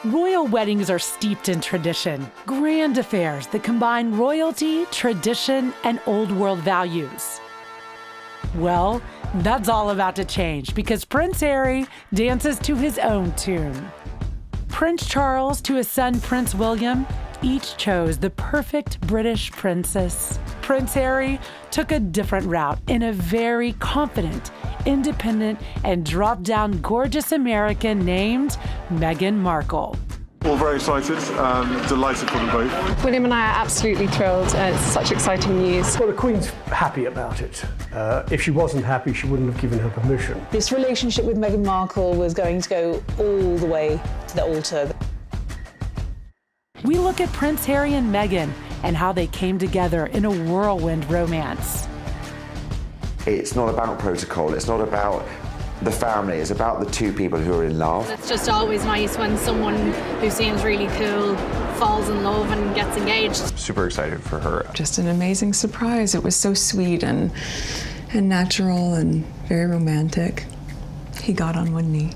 Royal weddings are steeped in tradition, grand affairs that combine royalty, tradition, and old world values. Well, that's all about to change because Prince Harry dances to his own tune. Prince Charles to his son Prince William each chose the perfect British princess. Prince Harry took a different route in a very confident, independent, and drop-down gorgeous American named Meghan Markle. All very excited, delighted for them both. William and I are absolutely thrilled. It's such exciting news. Well, the Queen's happy about it. If she wasn't happy, she wouldn't have given her permission. This relationship with Meghan Markle was going to go all the way to the altar. We look at Prince Harry and Meghan and how they came together in a whirlwind romance. It's not about protocol, it's not about the family, it's about the two people who are in love. It's just always nice when someone who seems really cool falls in love and gets engaged. Super excited for her. Just an amazing surprise. It was so sweet and natural and very romantic. He got on one knee.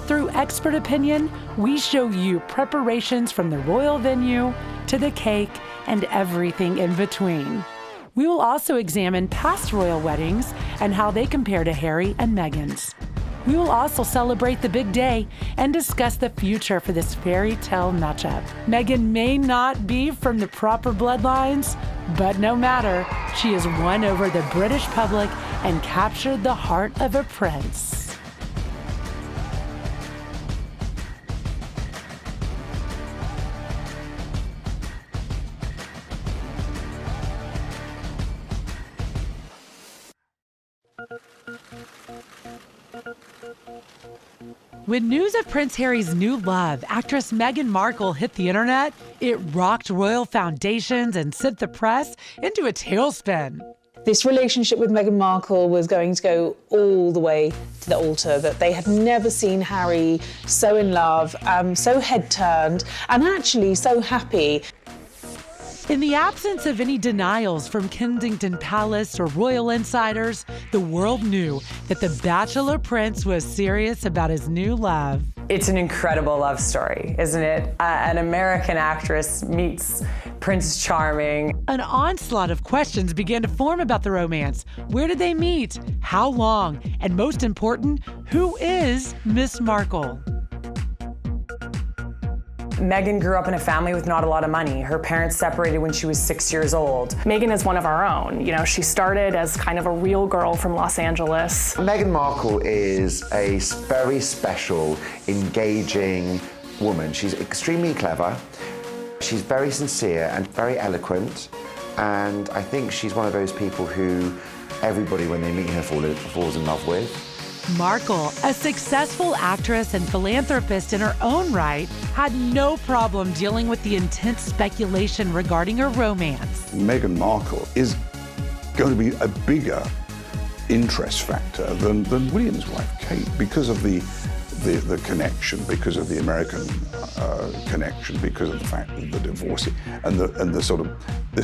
Through expert opinion, we show you preparations from the royal venue to the cake and everything in between. We will also examine past royal weddings and how they compare to Harry and Meghan's. We will also celebrate the big day and discuss the future for this fairy tale matchup. Meghan may not be from the proper bloodlines, but no matter, she has won over the British public and captured the heart of a prince. When news of Prince Harry's new love, actress Meghan Markle, hit the internet, it rocked royal foundations and sent the press into a tailspin. This relationship with Meghan Markle was going to go all the way to the altar, that they had never seen Harry so in love, so head-turned, and actually so happy. In the absence of any denials from Kensington Palace or royal insiders, the world knew that the Bachelor Prince was serious about his new love. It's an incredible love story, isn't it? An American actress meets Prince Charming. An onslaught of questions began to form about the romance. Where did they meet? How long? And most important, who is Miss Markle? Meghan grew up in a family with not a lot of money. Her parents separated when she was 6 years old. Meghan is one of our own. You know, she started as kind of a real girl from Los Angeles. Meghan Markle is a very special, engaging woman. She's extremely clever. She's very sincere and very eloquent. And I think she's one of those people who everybody, when they meet her, falls in love with. Markle, a successful actress and philanthropist in her own right, had no problem dealing with the intense speculation regarding her romance. Meghan Markle is going to be a bigger interest factor than William's wife, Kate, because of the connection, because of the American connection, because of the fact that the divorce and this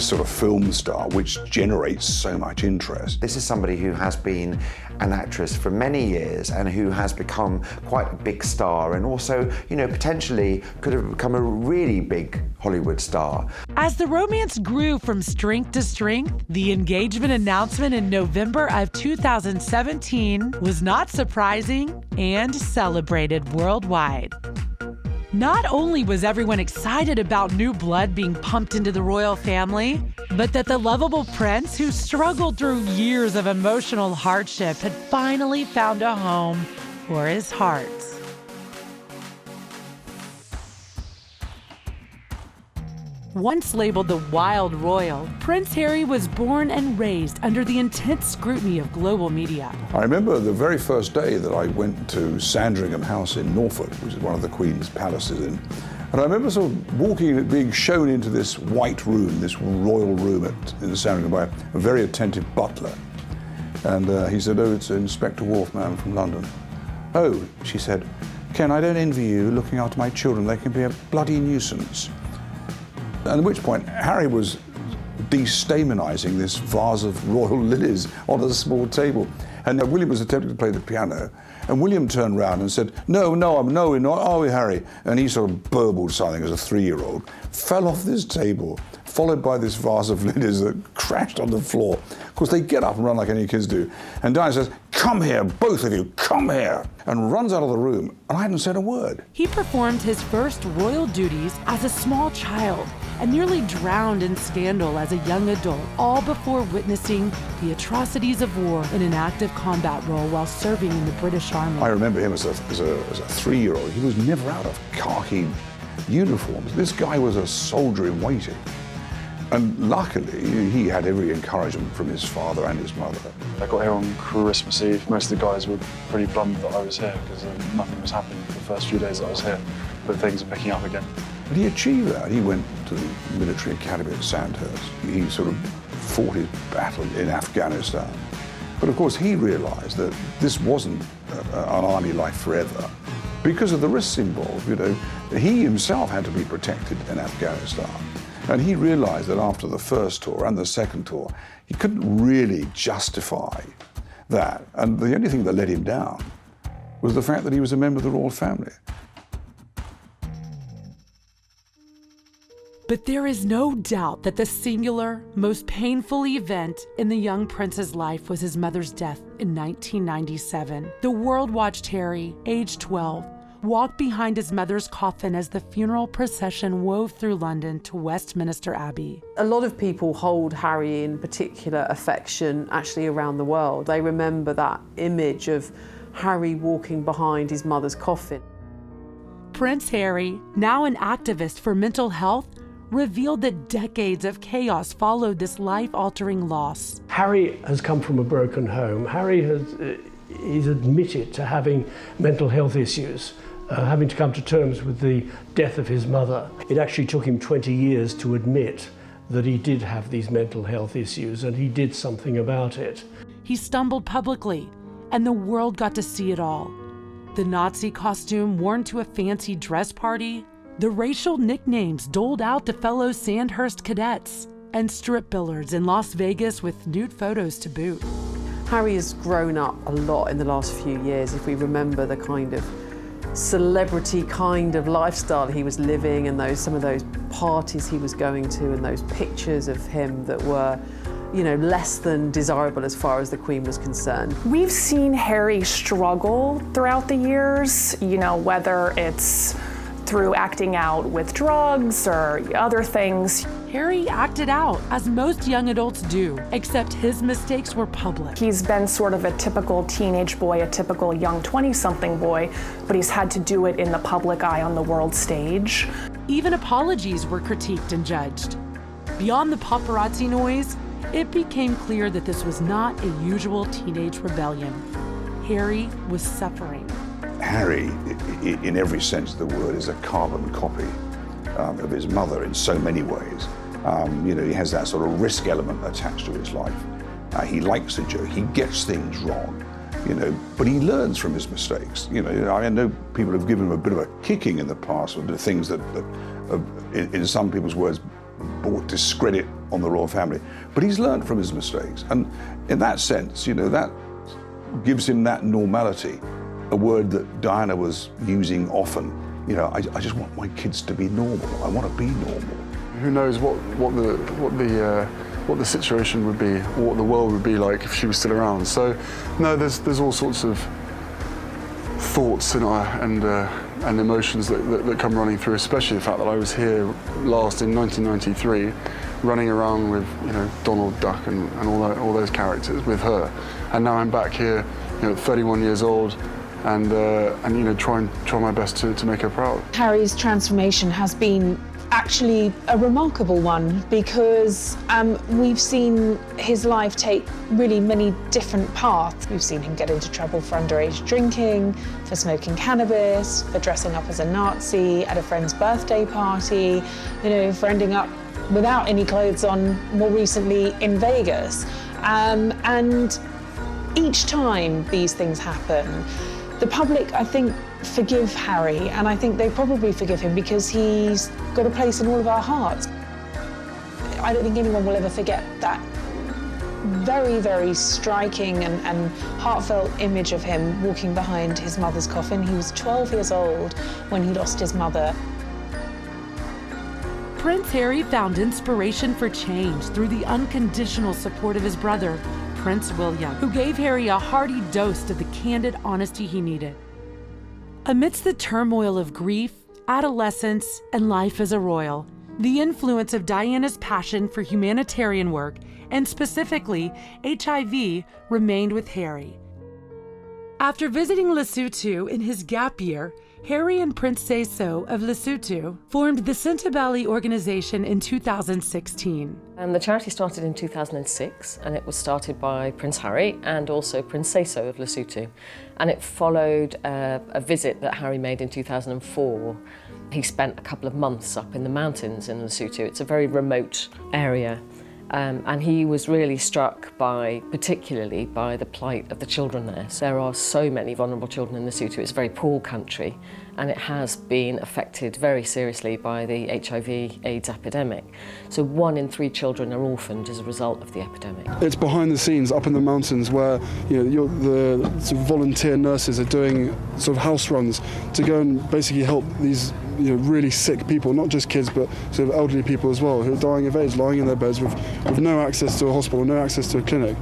sort of film star, which generates so much interest. This is somebody who has been an actress for many years and who has become quite a big star, and also, you know, potentially could have become a really big Hollywood star. As the romance grew from strength to strength, the engagement announcement in November of 2017 was not surprising and celebrated worldwide. Not only was everyone excited about new blood being pumped into the royal family, but that the lovable prince, who struggled through years of emotional hardship, had finally found a home for his heart. Once labeled the wild royal, Prince Harry was born and raised under the intense scrutiny of global media. I remember the very first day that I went to Sandringham House in Norfolk, which is one of the Queen's palaces in, and I remember sort of walking and being shown into this white room, this royal room in Sandringham by a very attentive butler. And he said, "Oh, it's Inspector Wharf, ma'am, from London." "Oh," she said, "Ken, I don't envy you looking after my children. They can be a bloody nuisance." And at which point, Harry was destamenising this vase of royal lilies on a small table. And William was attempting to play the piano, and William turned round and said, no, we're not, are we, Harry?" And he sort of burbled something as a 3-year-old, fell off this table, followed by this vase of lilies that crashed on the floor. Of course, they get up and run like any kids do. And Diana says, "Come here, both of you, come here," and runs out of the room, and I hadn't said a word. He performed his first royal duties as a small child and nearly drowned in scandal as a young adult, all before witnessing the atrocities of war in an active combat role while serving in the British Army. I remember him as a 3-year-old. He was never out of khaki uniforms. This guy was a soldier in waiting. And luckily, he had every encouragement from his father and his mother. I got here on Christmas Eve. Most of the guys were pretty bummed that I was here because nothing was happening for the first few days that I was here, but things are picking up again. But he achieved that. He went to the military academy at Sandhurst. He sort of fought his battle in Afghanistan. But of course, he realized that this wasn't an army life forever because of the risks involved. You know, he himself had to be protected in Afghanistan. And he realized that after the first tour and the second tour, he couldn't really justify that. And the only thing that let him down was the fact that he was a member of the royal family. But there is no doubt that the singular, most painful event in the young prince's life was his mother's death in 1997. The world watched Harry, age 12, walk behind his mother's coffin as the funeral procession wove through London to Westminster Abbey. A lot of people hold Harry in particular affection actually around the world. They remember that image of Harry walking behind his mother's coffin. Prince Harry, now an activist for mental health, revealed that decades of chaos followed this life-altering loss. Harry has come from a broken home. Harry is admitted to having mental health issues, having to come to terms with the death of his mother. It actually took him 20 years to admit that he did have these mental health issues, and he did something about it. He stumbled publicly, and the world got to see it all. The Nazi costume worn to a fancy dress party, the racial nicknames doled out to fellow Sandhurst cadets, and strip billards in Las Vegas with nude photos to boot. Harry has grown up a lot in the last few years, if we remember the kind of celebrity kind of lifestyle he was living and some of those parties he was going to and those pictures of him that were, you know, less than desirable as far as the Queen was concerned. We've seen Harry struggle throughout the years, you know, whether it's through acting out with drugs or other things. Harry acted out, as most young adults do, except his mistakes were public. He's been sort of a typical teenage boy, a typical young 20-something boy, but he's had to do it in the public eye on the world stage. Even apologies were critiqued and judged. Beyond the paparazzi noise, it became clear that this was not a usual teenage rebellion. Harry was suffering. Harry, in every sense of the word, is a carbon copy of his mother in so many ways. You know, he has that sort of risk element attached to his life. He likes a joke, he gets things wrong, you know, but he learns from his mistakes. You know, I know people have given him a bit of a kicking in the past for the things that in some people's words, brought discredit on the royal family. But he's learned from his mistakes. And in that sense, you know, that gives him that normality, a word that Diana was using often. You know, I just want my kids to be normal. I want to be normal. Who knows what the situation would be, or what the world would be like if she was still around. So, no, there's all sorts of thoughts and emotions that come running through, especially the fact that I was here last in 1993, running around with, you know, Donald Duck and all those characters with her, and now I'm back here, you know, 31 years old. And you know, try my best to make her proud. Harry's transformation has been actually a remarkable one, because we've seen his life take really many different paths. We've seen him get into trouble for underage drinking, for smoking cannabis, for dressing up as a Nazi at a friend's birthday party, for ending up without any clothes on more recently in Vegas. And each time these things happen, the public, I think, forgive Harry, and I think they probably forgive him because he's got a place in all of our hearts. I don't think anyone will ever forget that very, very striking and heartfelt image of him walking behind his mother's coffin. He was 12 years old when he lost his mother. Prince Harry found inspiration for change through the unconditional support of his brother, Prince William, who gave Harry a hearty dose of the candid honesty he needed. Amidst the turmoil of grief, adolescence, and life as a royal, the influence of Diana's passion for humanitarian work, and specifically HIV, remained with Harry. After visiting Lesotho in his gap year, Harry and Prince Seeiso of Lesotho formed the Sintabali organization in 2016. The charity started in 2006, and it was started by Prince Harry and also Prince Seeiso of Lesotho. And it followed a visit that Harry made in 2004. He spent a couple of months up in the mountains in Lesotho. It's a very remote area. And he was really struck particularly by the plight of the children there. So there are so many vulnerable children in Lesotho. It's a very poor country, and it has been affected very seriously by the HIV/AIDS epidemic. So 1 in 3 children are orphaned as a result of the epidemic. It's behind the scenes up in the mountains where the sort of volunteer nurses are doing sort of house runs to go and basically help these really sick people, not just kids, but sort of elderly people as well, who are dying of AIDS, lying in their beds with no access to a hospital, no access to a clinic.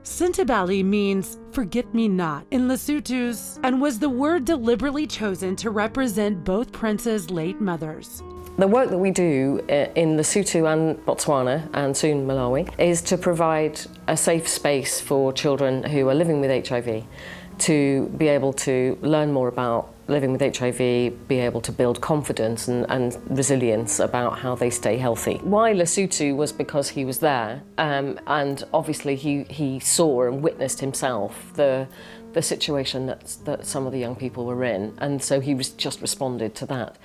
Sintabali means forget-me-not in Lesotho's, and was the word deliberately chosen to represent both Prince's late mothers. The work that we do in Lesotho and Botswana, and soon Malawi, is to provide a safe space for children who are living with HIV to be able to learn more about living with HIV, be able to build confidence and resilience about how they stay healthy. Why Lesotho was because he was there, and obviously he saw and witnessed himself the situation that some of the young people were in, and so he just responded to that.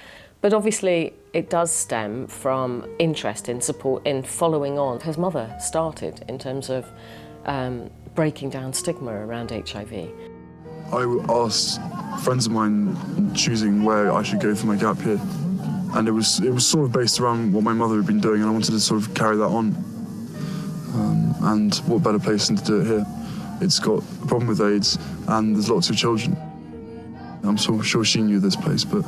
But obviously it does stem from interest in support in following on his mother started in terms of breaking down stigma around HIV. I asked friends of mine choosing where I should go for my gap year, and it was sort of based around what my mother had been doing, and I wanted to sort of carry that on. And what better place than to do it here? It's got a problem with AIDS, and there's lots of children. I'm sure she knew this place, but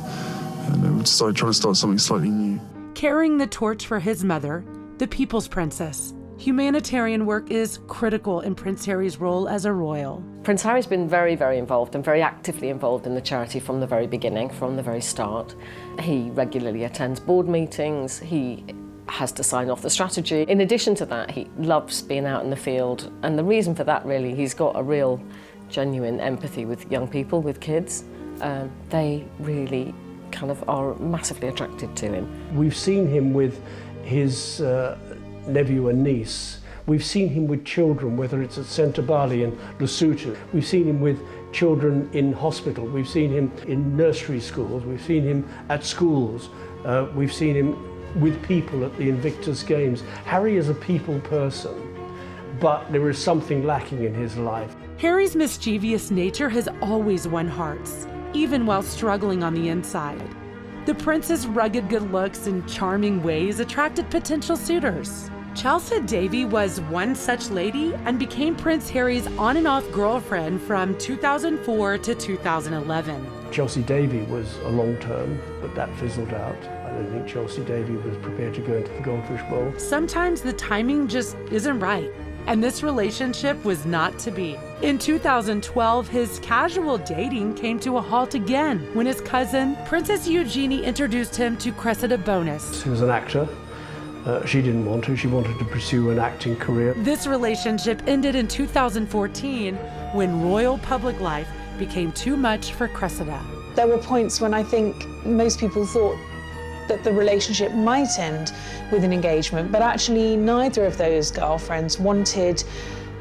we decided trying to start something slightly new. Carrying the torch for his mother, the People's Princess, humanitarian work is critical in Prince Harry's role as a royal. Prince Harry's been very, very involved and very actively involved in the charity from the very beginning, from the very start. He regularly attends board meetings, he has to sign off the strategy. In addition to that, he loves being out in the field, and the reason for that really, he's got a real genuine empathy with young people, with kids. They really kind of are massively attracted to him. We've seen him with his nephew and niece. We've seen him with children, whether it's at Sintabali and Lesotho. We've seen him with children in hospital. We've seen him in nursery schools. We've seen him at schools. We've seen him with people at the Invictus Games. Harry is a people person, but there is something lacking in his life. Harry's mischievous nature has always won hearts, even while struggling on the inside. The prince's rugged good looks and charming ways attracted potential suitors. Chelsea Davy was one such lady and became Prince Harry's on and off girlfriend from 2004 to 2011. Chelsea Davy was a long term, but that fizzled out. I don't think Chelsea Davy was prepared to go into the Goldfish Bowl. Sometimes the timing just isn't right, and this relationship was not to be. In 2012, his casual dating came to a halt again when his cousin, Princess Eugenie, introduced him to Cressida Bonus. He was an actor. She didn't want to. She wanted to pursue an acting career. This relationship ended in 2014 when royal public life became too much for Cressida. There were points when I think most people thought that the relationship might end with an engagement, but actually neither of those girlfriends wanted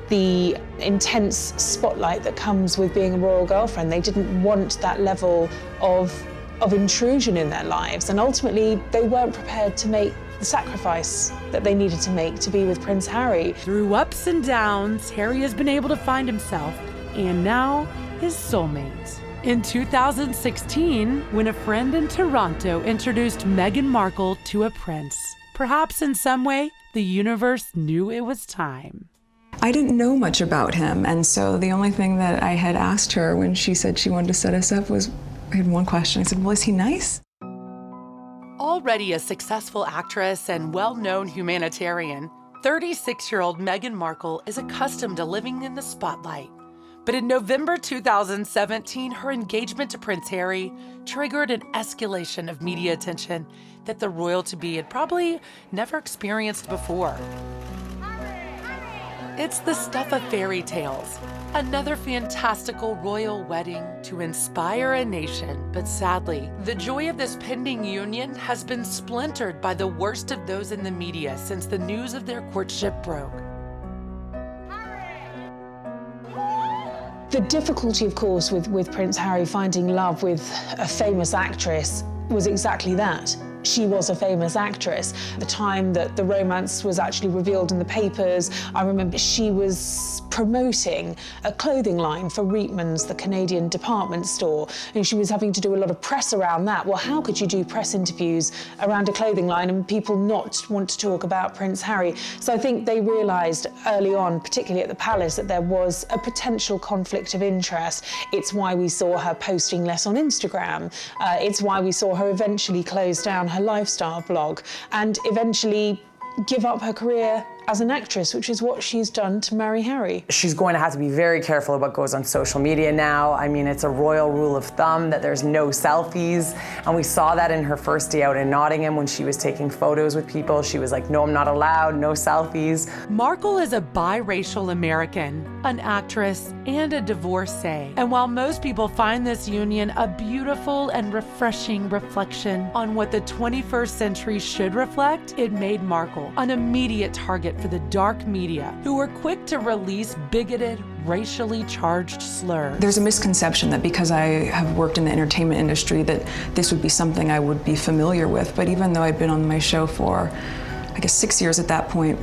the intense spotlight that comes with being a royal girlfriend. They didn't want that level of intrusion in their lives, and ultimately they weren't prepared to make the sacrifice that they needed to make to be with Prince Harry. Through ups and downs, Harry has been able to find himself, and now his soulmate. In 2016, when a friend in Toronto introduced Meghan Markle to a prince, perhaps in some way, the universe knew it was time. I didn't know much about him, and so the only thing that I had asked her when she said she wanted to set us up was, I had one question. I said, well, is he nice? Already a successful actress and well-known humanitarian, 36-year-old Meghan Markle is accustomed to living in the spotlight. But in November 2017, her engagement to Prince Harry triggered an escalation of media attention that the royal-to-be had probably never experienced before. It's the stuff of fairy tales, another fantastical royal wedding to inspire a nation, but sadly, the joy of this pending union has been splintered by the worst of those in the media since the news of their courtship broke. The difficulty, of course, with Prince Harry finding love with a famous actress was exactly that. She was a famous actress. The time that the romance was actually revealed in the papers, I remember she was promoting a clothing line for Reitman's, the Canadian department store, and she was having to do a lot of press around that. Well, how could you do press interviews around a clothing line and people not want to talk about Prince Harry? So I think they realised early on, particularly at the palace, that there was a potential conflict of interest. It's why we saw her posting less on Instagram. It's why we saw her eventually close down her lifestyle blog and eventually give up her career as an actress, which is what she's done to marry Harry. She's going to have to be very careful of what goes on social media now. I mean, it's a royal rule of thumb that there's no selfies. And we saw that in her first day out in Nottingham when she was taking photos with people. She was like, no, I'm not allowed, no selfies. Markle is a biracial American, an actress, and a divorcee. And while most people find this union a beautiful and refreshing reflection on what the 21st century should reflect, it made Markle an immediate target for the dark media, who were quick to release bigoted, racially charged slurs. There's a misconception that because I have worked in the entertainment industry that this would be something I would be familiar with, but even though I'd been on my show for, I guess, 6 years at that point,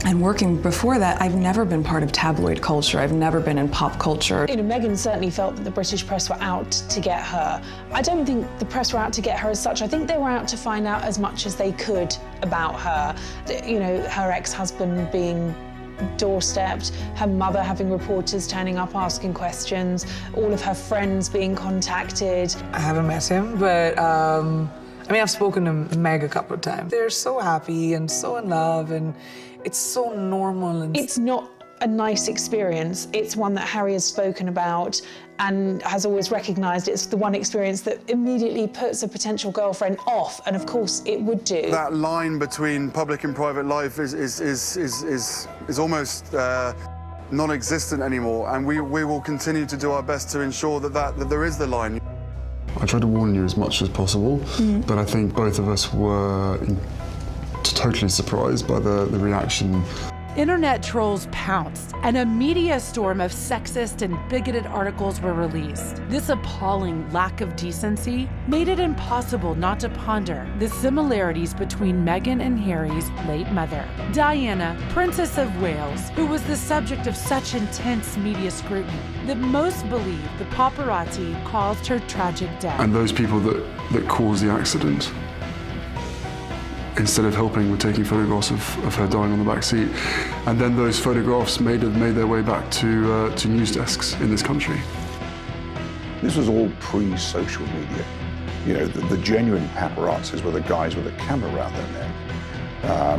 and working before that, I've never been part of tabloid culture. I've never been in pop culture. You know, Meghan certainly felt that the British press were out to get her. I don't think the press were out to get her as such. I think they were out to find out as much as they could about her. You know, her ex-husband being doorstepped, her mother having reporters turning up asking questions, all of her friends being contacted. I haven't met him, but I mean, I've spoken to Meg a couple of times. They're so happy and so in love, and it's so normal. And it's not a nice experience. It's one that Harry has spoken about and has always recognised. It's the one experience that immediately puts a potential girlfriend off, and of course it would do. That line between public and private life is almost non-existent anymore, and we will continue to do our best to ensure that there is the line. I tried to warn you as much as possible, but I think both of us were totally surprised by the reaction. Internet trolls pounced, and a media storm of sexist and bigoted articles were released. This appalling lack of decency made it impossible not to ponder the similarities between Meghan and Harry's late mother, Diana, Princess of Wales, who was the subject of such intense media scrutiny that most believe the paparazzi caused her tragic death. And those people that caused the accident, instead of helping, were taking photographs of her dying on the back seat. And then those photographs made their way back to news desks in this country. This was all pre-social media. You know, the genuine paparazzis were the guys with a camera around their neck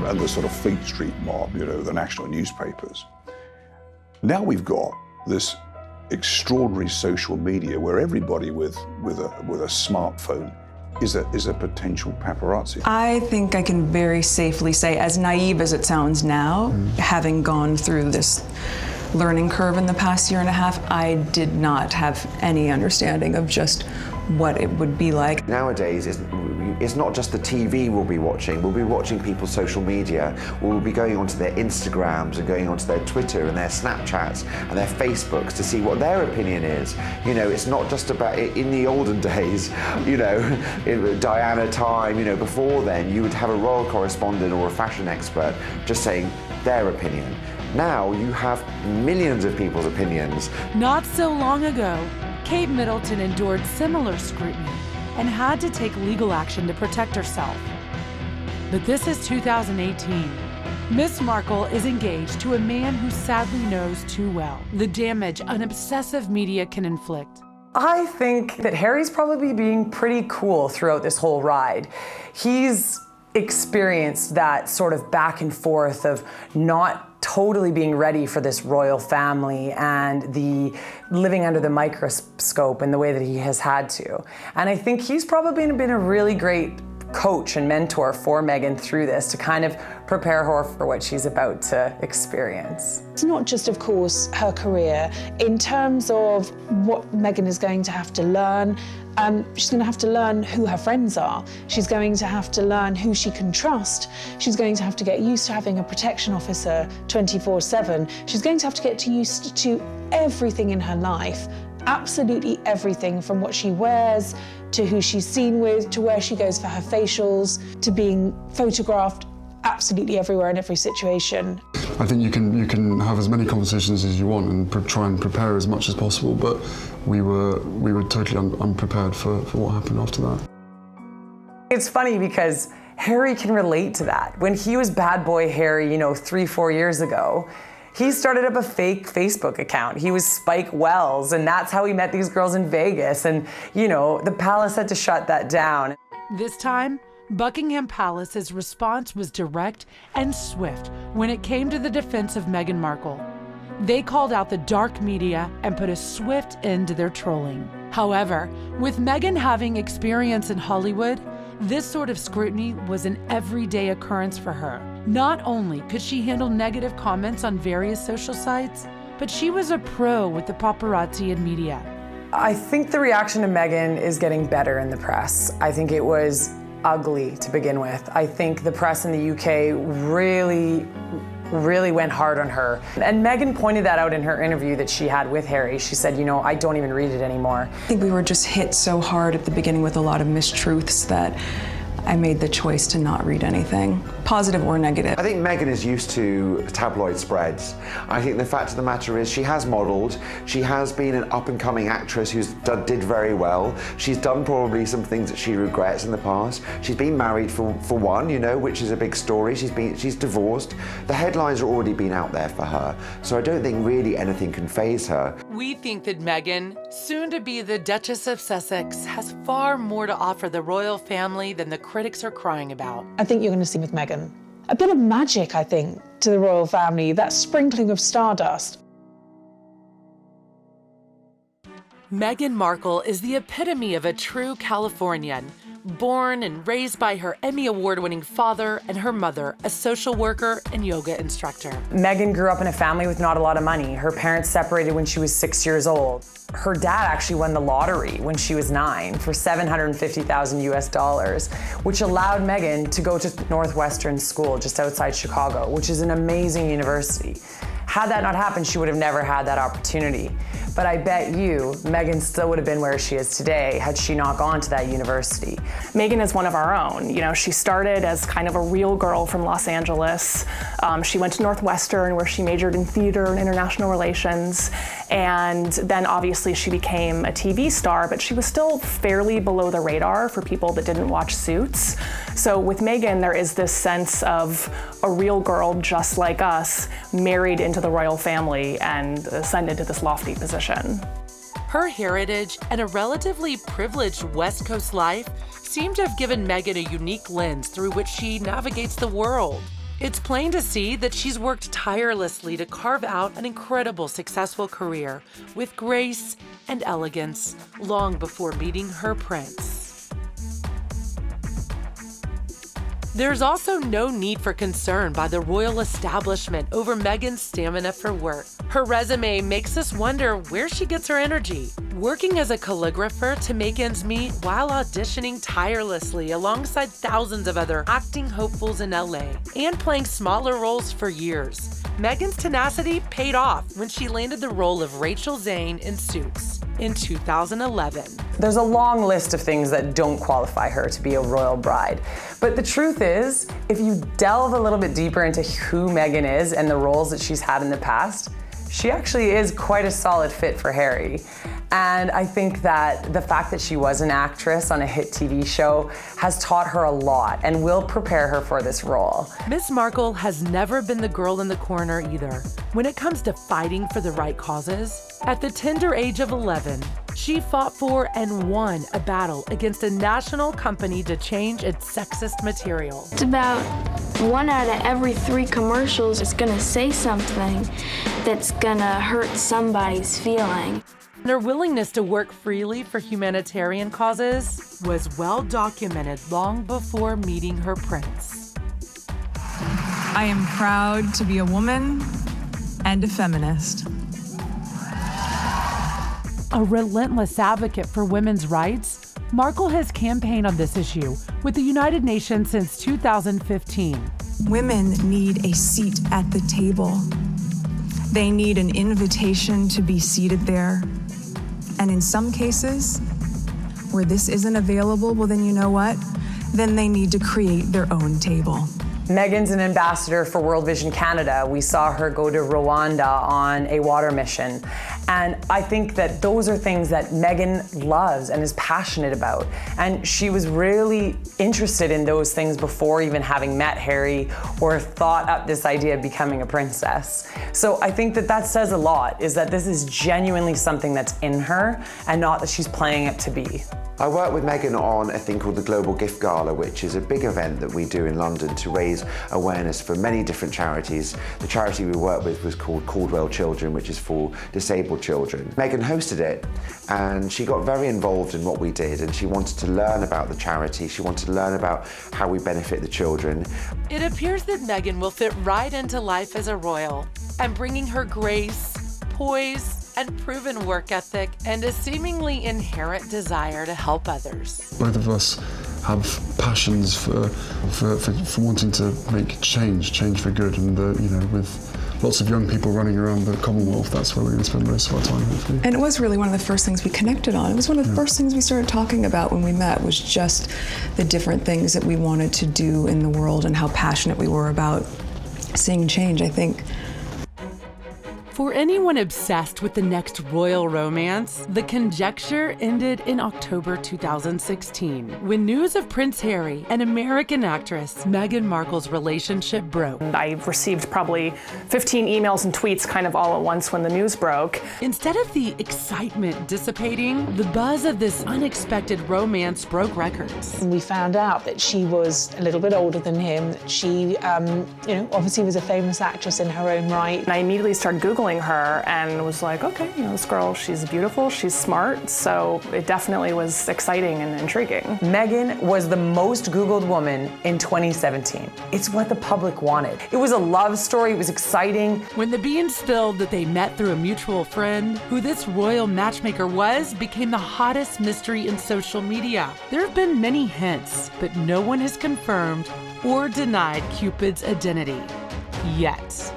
and the sort of Fleet Street mob, you know, the national newspapers. Now we've got this extraordinary social media where everybody with a smartphone is a potential paparazzi. I think I can very safely say, as naive as it sounds now, having gone through this learning curve in the past year and a half, I did not have any understanding of just what it would be like. Nowadays, it's not just the TV we'll be watching, we'll be watching people's social media, we'll be going onto their Instagrams and going onto their Twitter and their Snapchats and their Facebooks to see what their opinion is. You know, it's not just about, in the olden days, you know, in Diana time, you know, before then, you would have a royal correspondent or a fashion expert just saying their opinion. Now you have millions of people's opinions. Not so long ago, Kate Middleton endured similar scrutiny and had to take legal action to protect herself. But this is 2018. Miss Markle is engaged to a man who sadly knows too well the damage an obsessive media can inflict. I think that Harry's probably being pretty cool throughout this whole ride. He's experienced that sort of back and forth of not totally being ready for this royal family and the living under the microscope in the way that he has had to. And I think he's probably been a really great coach and mentor for Meghan through this to kind of prepare her for what she's about to experience. It's not just, of course, her career. In terms of what Meghan is going to have to learn, she's going to have to learn who her friends are. She's going to have to learn who she can trust. She's going to have to get used to having a protection officer 24/7. She's going to have to get used to everything in her life. Absolutely everything, from what she wears, to who she's seen with, to where she goes for her facials, to being photographed absolutely everywhere in every situation. I think you can have as many conversations as you want and try and prepare as much as possible, but we were totally unprepared for what happened after that. It's funny because Harry can relate to that. When he was bad boy Harry, 3-4 years ago, he started up a fake Facebook account. He was Spike Wells, and that's how he met these girls in Vegas. And, the palace had to shut that down. This time, Buckingham Palace's response was direct and swift when it came to the defense of Meghan Markle. They called out the dark media and put a swift end to their trolling. However, with Meghan having experience in Hollywood, this sort of scrutiny was an everyday occurrence for her. Not only could she handle negative comments on various social sites, but she was a pro with the paparazzi and media. I think the reaction to Meghan is getting better in the press. I think it was ugly to begin with. I think the press in the UK really went hard on her. And Meghan pointed that out in her interview that she had with Harry. She said, I don't even read it anymore. I think we were just hit so hard at the beginning with a lot of mistruths that I made the choice to not read anything, positive or negative. I think Meghan is used to tabloid spreads. I think the fact of the matter is she has modelled, she has been an up-and-coming actress who's did very well. She's done probably some things that she regrets in the past. She's been married for one, which is a big story. She's divorced. The headlines have already been out there for her, so I don't think really anything can faze her. We think that Meghan, soon to be the Duchess of Sussex, has far more to offer the royal family than the critics are crying about. I think you're going to see with Meghan a bit of magic, I think, to the royal family, that sprinkling of stardust. Meghan Markle is the epitome of a true Californian, born and raised by her Emmy Award-winning father and her mother, a social worker and yoga instructor. Meghan grew up in a family with not a lot of money. Her parents separated when she was 6 years old. Her dad actually won the lottery when she was 9 for $750,000 US, which allowed Meghan to go to Northwestern School just outside Chicago, which is an amazing university. Had that not happened, she would have never had that opportunity. But I bet you, Meghan still would have been where she is today had she not gone to that university. Meghan is one of our own. She started as kind of a real girl from Los Angeles. She went to Northwestern, where she majored in theater and international relations. And then obviously she became a TV star, but she was still fairly below the radar for people that didn't watch Suits. So with Meghan, there is this sense of a real girl just like us, married into the royal family and ascended to this lofty position. Her heritage and a relatively privileged West Coast life seem to have given Meghan a unique lens through which she navigates the world. It's plain to see that she's worked tirelessly to carve out an incredible, successful career with grace and elegance long before meeting her prince. There's also no need for concern by the royal establishment over Meghan's stamina for work. Her resume makes us wonder where she gets her energy. Working as a calligrapher to make ends meet while auditioning tirelessly alongside thousands of other acting hopefuls in LA and playing smaller roles for years. Meghan's tenacity paid off when she landed the role of Rachel Zane in Suits in 2011. There's a long list of things that don't qualify her to be a royal bride. But the truth is, if you delve a little bit deeper into who Meghan is and the roles that she's had in the past, she actually is quite a solid fit for Harry. And I think that the fact that she was an actress on a hit TV show has taught her a lot and will prepare her for this role. Miss Markle has never been the girl in the corner either. When it comes to fighting for the right causes, at the tender age of 11, she fought for and won a battle against a national company to change its sexist material. It's about 1 out of every 3 commercials is gonna say something that's gonna hurt somebody's feeling. Her willingness to work freely for humanitarian causes was well documented long before meeting her prince. I am proud to be a woman and a feminist. A relentless advocate for women's rights, Markle has campaigned on this issue with the United Nations since 2015. Women need a seat at the table. They need an invitation to be seated there. And in some cases, where this isn't available, well then you know what? Then they need to create their own table. Meghan's an ambassador for World Vision Canada. We saw her go to Rwanda on a water mission. And I think that those are things that Meghan loves and is passionate about. And she was really interested in those things before even having met Harry or thought up this idea of becoming a princess. So I think that that says a lot, is that this is genuinely something that's in her and not that she's playing it to be. I work with Meghan on a thing called the Global Gift Gala, which is a big event that we do in London to raise awareness for many different charities. The charity we work with was called Caldwell Children, which is for disabled children. Meghan hosted it, and she got very involved in what we did, and she wanted to learn about the charity. She wanted to learn about how we benefit the children. It appears that Meghan will fit right into life as a royal, and bringing her grace, poise, and proven work ethic and a seemingly inherent desire to help others. Both of us have passions for wanting to make change for good, and with lots of young people running around the Commonwealth, that's where we're going to spend most of our time, hopefully. And it was really one of the first things we connected on. It was one of the first things we started talking about when we met, was just the different things that we wanted to do in the world and how passionate we were about seeing change, I think. For anyone obsessed with the next royal romance, the conjecture ended in October 2016, when news of Prince Harry and American actress Meghan Markle's relationship broke. I received probably 15 emails and tweets kind of all at once when the news broke. Instead of the excitement dissipating, the buzz of this unexpected romance broke records. We found out that she was a little bit older than him. She, obviously was a famous actress in her own right. And I immediately started Googling her and was like, okay, this girl, she's beautiful, she's smart, so it definitely was exciting and intriguing. Meghan was the most Googled woman in 2017. It's what the public wanted. It was a love story, it was exciting. When the beans spilled that they met through a mutual friend, who this royal matchmaker was became the hottest mystery in social media. There have been many hints, but no one has confirmed or denied Cupid's identity yet.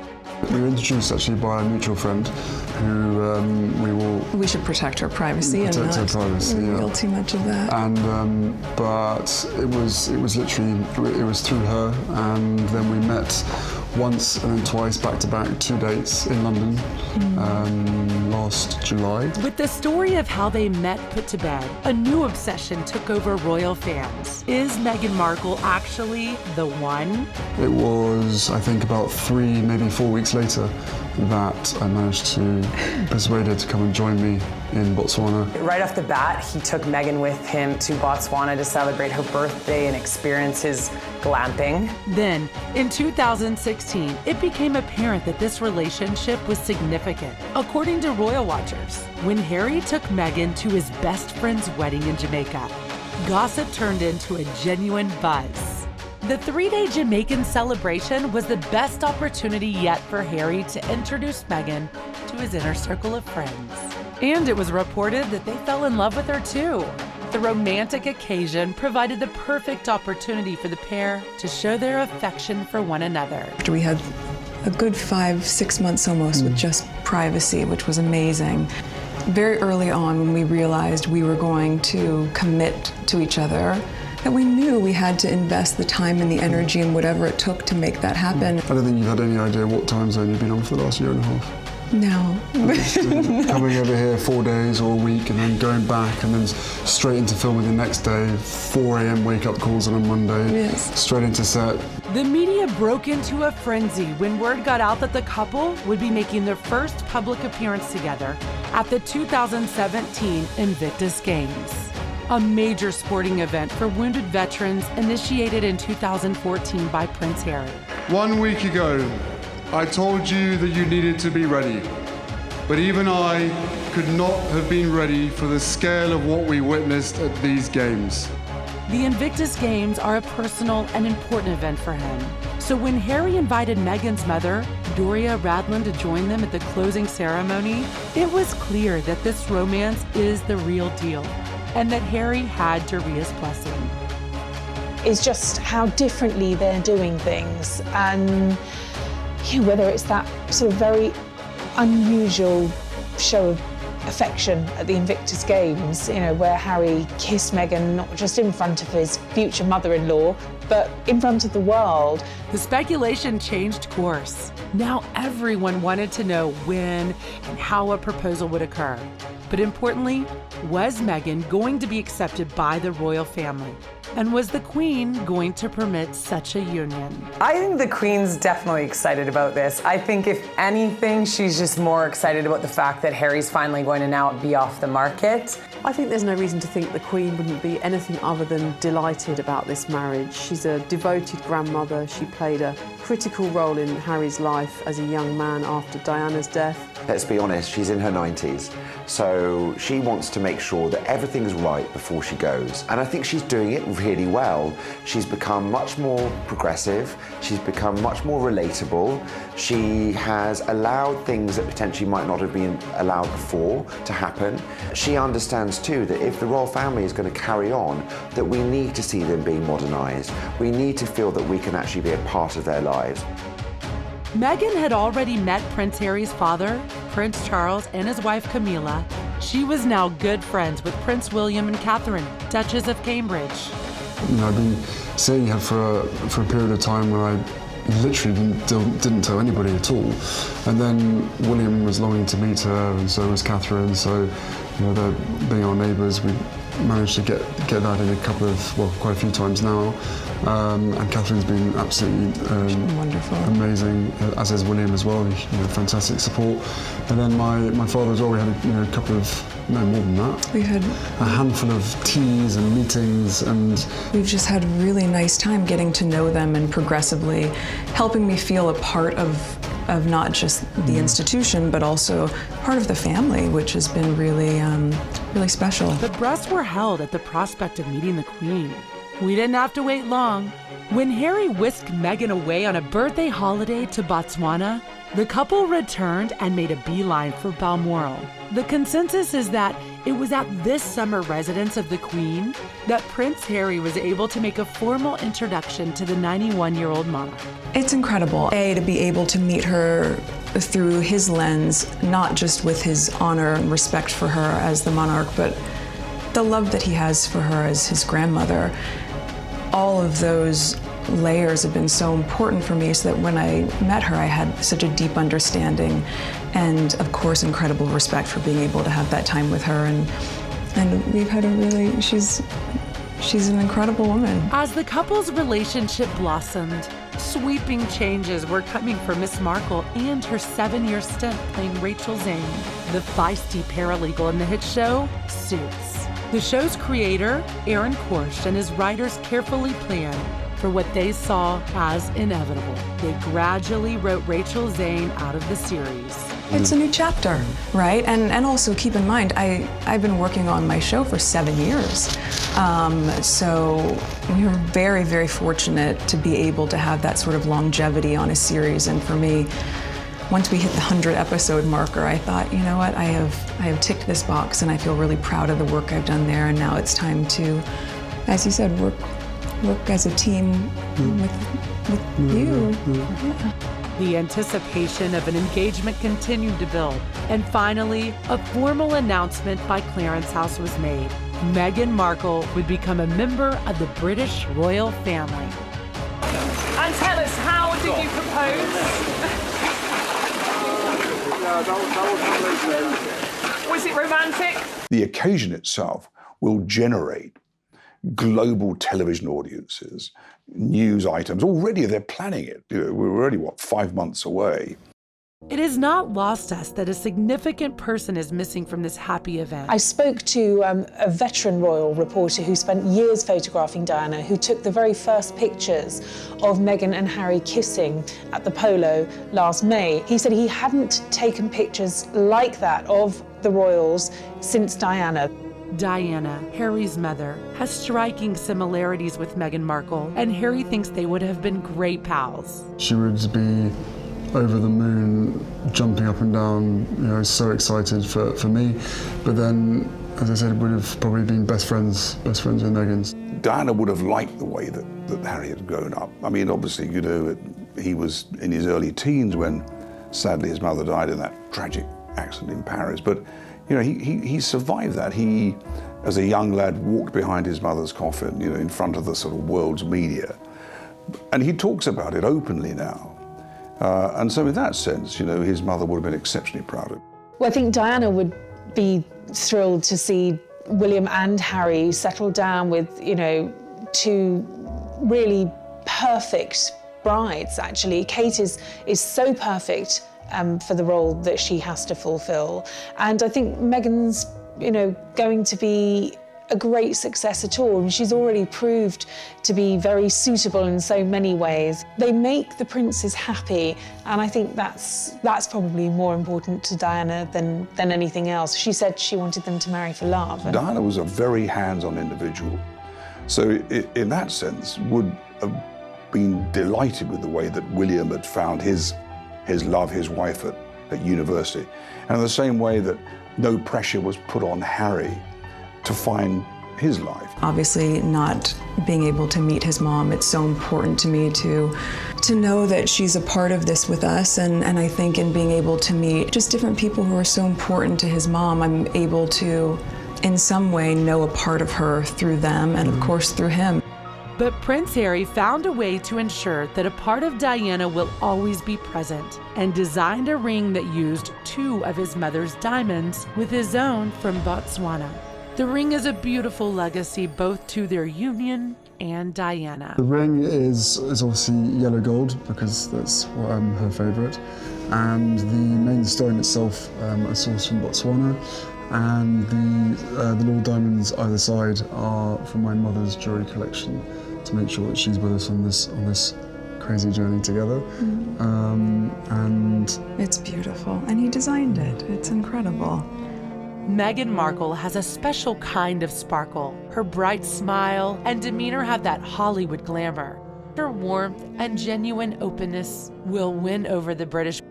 We were introduced actually by a mutual friend who We should protect her privacy and not reveal too much of that. And but it was literally through her, and then we met once and then twice back to back, 2 dates in London last July. With the story of how they met put to bed, a new obsession took over royal fans. Is Meghan Markle actually the one? It was, I think, about 3, maybe 4 weeks later that I managed to persuade her to come and join me in Botswana. Right off the bat, he took Meghan with him to Botswana to celebrate her birthday and experience his glamping. Then, in 2016, it became apparent that this relationship was significant. According to Royal Watchers, when Harry took Meghan to his best friend's wedding in Jamaica, gossip turned into a genuine buzz. The 3-day Jamaican celebration was the best opportunity yet for Harry to introduce Meghan to to his inner circle of friends. And it was reported that they fell in love with her too. The romantic occasion provided the perfect opportunity for the pair to show their affection for one another. We had a good 5-6 months almost with just privacy, which was amazing. Very early on, when we realized we were going to commit to each other, that we knew we had to invest the time and the energy and whatever it took to make that happen. I don't think you've had any idea what time zone you've been on for the last year and a half. No. Coming over here 4 days or a week and then going back and then straight into filming the next day, 4 a.m. wake-up calls on a Monday, yes. Straight into set. The media broke into a frenzy when word got out that the couple would be making their first public appearance together at the 2017 Invictus Games, a major sporting event for wounded veterans initiated in 2014 by Prince Harry. 1 week ago, I told you that you needed to be ready, but even I could not have been ready for the scale of what we witnessed at these games. The Invictus Games are a personal and important event for him. So when Harry invited Meghan's mother, Doria Radland, to join them at the closing ceremony, it was clear that this romance is the real deal and that Harry had Doria's blessing. It's just how differently they're doing things, and whether it's that sort of very unusual show of affection at the Invictus Games, where Harry kissed Meghan not just in front of his future mother-in-law, but in front of the world. The speculation changed course. Now everyone wanted to know when and how a proposal would occur. But importantly, was Meghan going to be accepted by the royal family? And was the Queen going to permit such a union? I think the Queen's definitely excited about this. I think if anything, she's just more excited about the fact that Harry's finally going to now be off the market. I think there's no reason to think the Queen wouldn't be anything other than delighted about this marriage. She's a devoted grandmother. She played a critical role in Harry's life as a young man after Diana's death. Let's be honest, she's in her 90s, so she wants to make sure that everything's right before she goes. And I think she's doing it really well. She's become much more progressive, she's become much more relatable, she has allowed things that potentially might not have been allowed before to happen. She understands too that if the royal family is going to carry on, that we need to see them being modernised. We need to feel that we can actually be a part of their lives. Meghan had already met Prince Harry's father, Prince Charles, and his wife Camilla. She was now good friends with Prince William and Catherine, Duchess of Cambridge. I've been seeing her for a period of time where I literally didn't tell anybody at all. And then William was longing to meet her, and so was Catherine. So, they're being our neighbours. We managed to get that in quite a few times now. And Catherine's been absolutely wonderful, amazing, as is William as well. Fantastic support. And then my father as well. We had a couple of, no more than that. We had a handful of teas and meetings, and we've just had a really nice time getting to know them and progressively helping me feel a part of not just the institution, but also part of the family, which has been really, really special. The breaths were held at the prospect of meeting the Queen. We didn't have to wait long. When Harry whisked Meghan away on a birthday holiday to Botswana, the couple returned and made a beeline for Balmoral. The consensus is that it was at this summer residence of the Queen that Prince Harry was able to make a formal introduction to the 91-year-old monarch. It's incredible, to be able to meet her through his lens, not just with his honor and respect for her as the monarch, but the love that he has for her as his grandmother. All of those layers have been so important for me, so that when I met her, I had such a deep understanding and, of course, incredible respect for being able to have that time with her. And we've had she's an incredible woman. As the couple's relationship blossomed, sweeping changes were coming for Miss Markle and her 7-year stint playing Rachel Zane, the feisty paralegal in the hit show Suits. The show's creator, Aaron Korsh, and his writers carefully planned for what they saw as inevitable. They gradually wrote Rachel Zane out of the series. It's a new chapter, right? And also keep in mind, I've been working on my show for 7 years. So we were very, very fortunate to be able to have that sort of longevity on a series. And for me, Once we hit the 100-episode marker, I thought, you know what, I have ticked this box, and I feel really proud of the work I've done there, and now it's time to, as you said, work as a team with you. Yeah. The anticipation of an engagement continued to build, and finally, a formal announcement by Clarence House was made. Meghan Markle would become a member of the British royal family. And tell us, how did you propose? Was it romantic? The occasion itself will generate global television audiences, news items. Already they're planning it. We're already, 5 months away. It is not lost us that a significant person is missing from this happy event. I spoke to a veteran royal reporter who spent years photographing Diana, who took the very first pictures of Meghan and Harry kissing at the polo last May. He said he hadn't taken pictures like that of the royals since Diana. Diana, Harry's mother, has striking similarities with Meghan Markle, and Harry thinks they would have been great pals. She would be over the moon, jumping up and down, so excited for me. But then, as I said, would have probably been best friends with Meghan's. Diana would have liked the way that Harry had grown up. I mean, obviously, he was in his early teens when, sadly, his mother died in that tragic accident in Paris. But, he survived that. He, as a young lad, walked behind his mother's coffin, in front of the sort of world's media. And he talks about it openly now. And so in that sense, his mother would have been exceptionally proud of him. Well, I think Diana would be thrilled to see William and Harry settle down with, two really perfect brides, actually. Kate is so perfect for the role that she has to fulfill. And I think Meghan's, going to be a great success at all. And she's already proved to be very suitable in so many ways. They make the princes happy, and I think that's probably more important to Diana than anything else. She said she wanted them to marry for love. Diana was a very hands-on individual. So in that sense, would have been delighted with the way that William had found his love, his wife at university. And in the same way that no pressure was put on Harry to find his life. Obviously, not being able to meet his mom, it's so important to me to know that she's a part of this with us, and I think in being able to meet just different people who are so important to his mom, I'm able to, in some way, know a part of her through them, and of course through him. But Prince Harry found a way to ensure that a part of Diana will always be present, and designed a ring that used 2 of his mother's diamonds with his own from Botswana. The ring is a beautiful legacy both to their union and Diana. The ring is obviously yellow gold because that's her favourite, and the main stone itself are sourced from Botswana, and the little diamonds either side are from my mother's jewellery collection to make sure that she's with us on this crazy journey together. And it's beautiful, and he designed it. It's incredible. Meghan Markle has a special kind of sparkle. Her bright smile and demeanor have that Hollywood glamour. Her warmth and genuine openness will win over the British.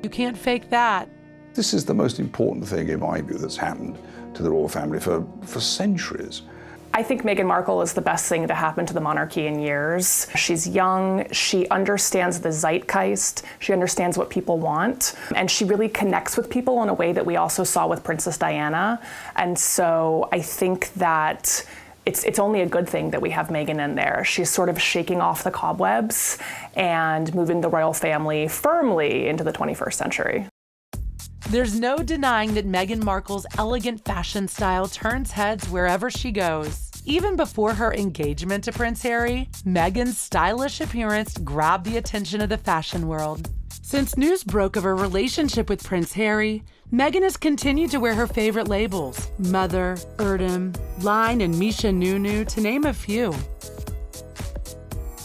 You can't fake that. This is the most important thing, in my view, that's happened to the royal family for centuries. I think Meghan Markle is the best thing to happen to the monarchy in years. She's young, she understands the zeitgeist, she understands what people want, and she really connects with people in a way that we also saw with Princess Diana. And so I think that it's only a good thing that we have Meghan in there. She's sort of shaking off the cobwebs and moving the royal family firmly into the 21st century. There's no denying that Meghan Markle's elegant fashion style turns heads wherever she goes. Even before her engagement to Prince Harry, Meghan's stylish appearance grabbed the attention of the fashion world. Since news broke of her relationship with Prince Harry, Meghan has continued to wear her favorite labels: Mother, Erdem, Line, and Misha Nunu, to name a few.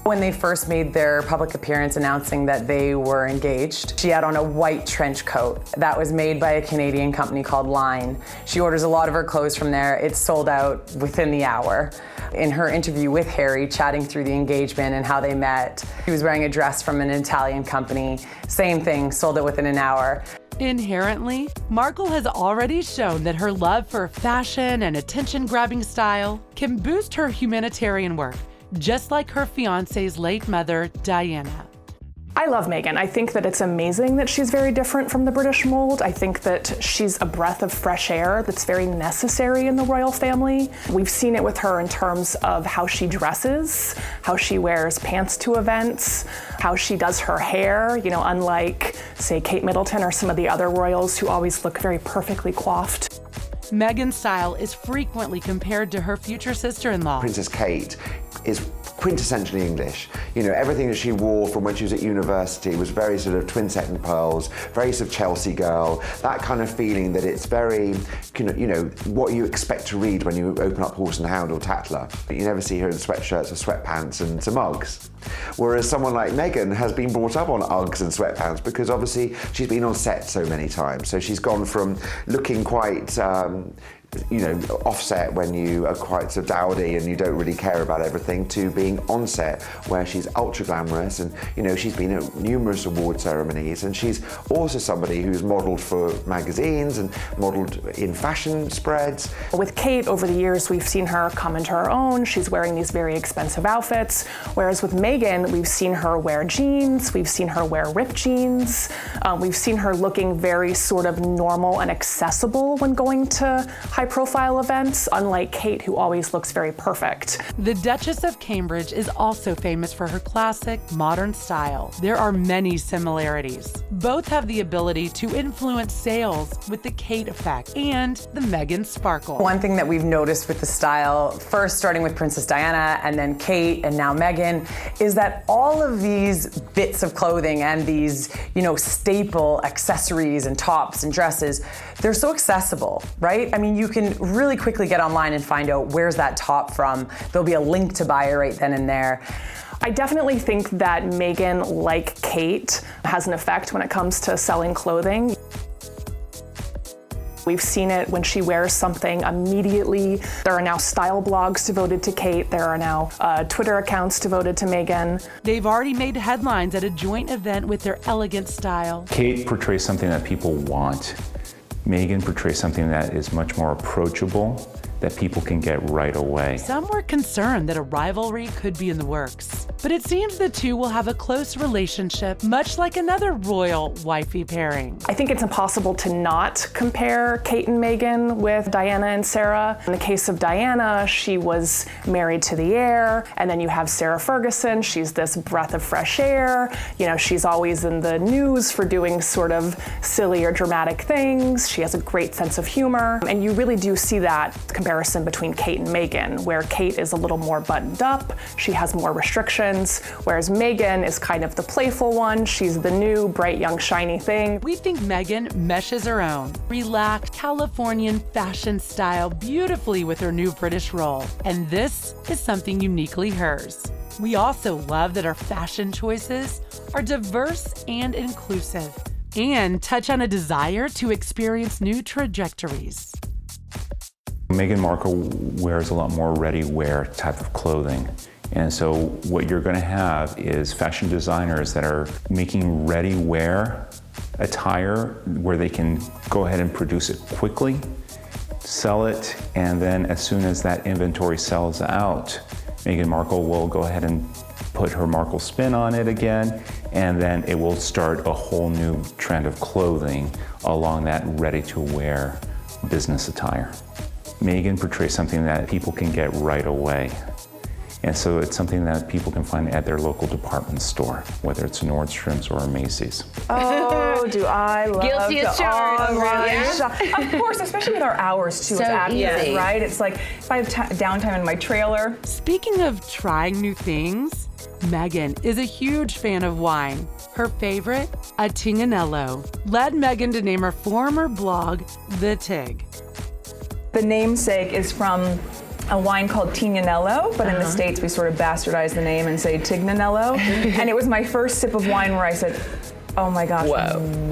When they first made their public appearance announcing that they were engaged, she had on a white trench coat that was made by a Canadian company called Line. She orders a lot of her clothes from there. It's sold out within the hour. In her interview with Harry, chatting through the engagement and how they met, he was wearing a dress from an Italian company. Same thing, sold it within an hour. Inherently, Markle has already shown that her love for fashion and attention-grabbing style can boost her humanitarian work, just like her fiancé's late mother, Diana. I love Meghan. I think that it's amazing that she's very different from the British mold. I think that she's a breath of fresh air that's very necessary in the royal family. We've seen it with her in terms of how she dresses, how she wears pants to events, how she does her hair, you know, unlike, say, Kate Middleton or some of the other royals who always look very perfectly coiffed. Meghan's style is frequently compared to her future sister-in-law. Princess Kate is quintessentially English. You know, everything that she wore from when she was at university was very sort of twin set and pearls, very sort of Chelsea girl, that kind of feeling that it's very, you know, what you expect to read when you open up Horse and Hound or Tatler. You never see her in sweatshirts or sweatpants and some Uggs. Whereas someone like Meghan has been brought up on Uggs and sweatpants because obviously she's been on set so many times. So she's gone from looking quite, you know, offset when you are quite so dowdy and you don't really care about everything, to being on set where she's ultra glamorous and, you know, she's been at numerous award ceremonies, and she's also somebody who's modelled for magazines and modelled in fashion spreads. With Kate, over the years, we've seen her come into her own. She's wearing these very expensive outfits, whereas with Meghan, we've seen her wear jeans, we've seen her wear ripped jeans, we've seen her looking very sort of normal and accessible when going to high-profile events, unlike Kate, who always looks very perfect. The Duchess of Cambridge is also famous for her classic, modern style. There are many similarities. Both have the ability to influence sales with the Kate effect and the Meghan sparkle. One thing that we've noticed with the style, first starting with Princess Diana and then Kate and now Meghan, is that all of these bits of clothing and these, you know, staple accessories and tops and dresses, they're so accessible, right? I mean, you can really quickly get online and find out where's that top from. There'll be a link to buy it right then and there. I definitely think that Meghan, like Kate, has an effect when it comes to selling clothing. We've seen it when she wears something immediately. There are now style blogs devoted to Kate. There are now Twitter accounts devoted to Meghan. They've already made headlines at a joint event with their elegant style. Kate portrays something that people want. Meghan portrays something that is much more approachable, that people can get right away. Some were concerned that a rivalry could be in the works, but it seems the two will have a close relationship, much like another royal wifey pairing. I think it's impossible to not compare Kate and Meghan with Diana and Sarah. In the case of Diana, she was married to the heir, and then you have Sarah Ferguson. She's this breath of fresh air. You know, she's always in the news for doing sort of silly or dramatic things. She has a great sense of humor, and you really do see that comparison between Kate and Meghan, where Kate is a little more buttoned up, she has more restrictions, whereas Meghan is kind of the playful one. She's the new, bright, young, shiny thing. We think Meghan meshes her own relaxed Californian fashion style beautifully with her new British role, and this is something uniquely hers. We also love that her fashion choices are diverse and inclusive, and touch on a desire to experience new trajectories. Meghan Markle wears a lot more ready-wear type of clothing. And so what you're going to have is fashion designers that are making ready-wear attire where they can go ahead and produce it quickly, sell it, and then as soon as that inventory sells out, Meghan Markle will go ahead and put her Markle spin on it again, and then it will start a whole new trend of clothing along that ready-to-wear business attire. Meghan portrays something that people can get right away. And so it's something that people can find at their local department store, whether it's Nordstrom's or Macy's. Oh, do I love Guilty as charged. Yeah. Of course, especially with our hours too. So it's accurate, easy. right? It's like if I have downtime in my trailer. Speaking of trying new things, Meghan is a huge fan of wine. Her favorite, a Tignanello, led Meghan to name her former blog, The Tig. The namesake is from a wine called Tignanello, but in the States we sort of bastardize the name and say Tignanello. And it was my first sip of wine where I said, oh my gosh,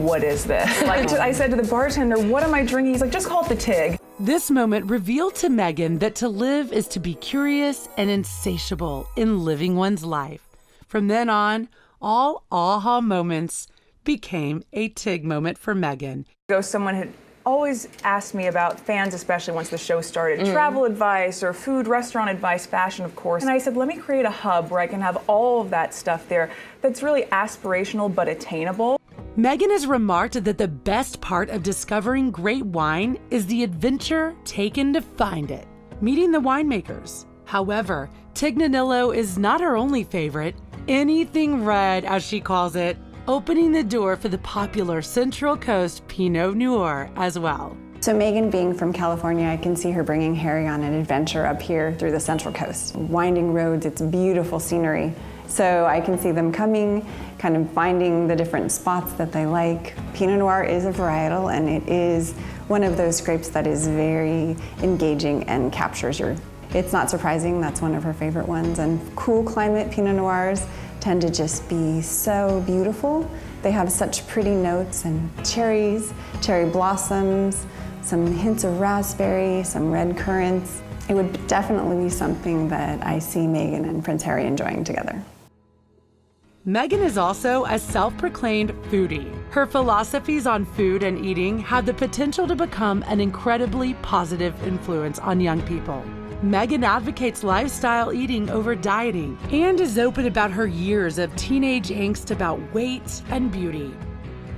what is this? Like, I said to the bartender, what am I drinking? He's like, just call it The Tig. This moment revealed to Meghan that to live is to be curious and insatiable in living one's life. From then on, all aha moments became a Tig moment for Meghan. Someone had always asked me about fans, especially once the show started, travel advice or food, restaurant advice, fashion, of course. And I said, let me create a hub where I can have all of that stuff there that's really aspirational but attainable. Meghan has remarked that the best part of discovering great wine is the adventure taken to find it, meeting the winemakers. However, Tignanillo is not her only favorite. Anything red, as she calls it, opening the door for the popular Central Coast Pinot Noir as well. So Meghan being from California, I can see her bringing Harry on an adventure up here through the Central Coast. Winding roads, it's beautiful scenery. So I can see them coming, kind of finding the different spots that they like. Pinot Noir is a varietal, and it is one of those grapes that is very engaging and captures your. It's not surprising, that's one of her favorite ones. And cool climate Pinot Noirs tend to just be so beautiful. They have such pretty notes and cherries, cherry blossoms, some hints of raspberry, some red currants. It would definitely be something that I see Meghan and Prince Harry enjoying together. Meghan is also a self-proclaimed foodie. Her philosophies on food and eating have the potential to become an incredibly positive influence on young people. Meghan advocates lifestyle eating over dieting and is open about her years of teenage angst about weight and beauty.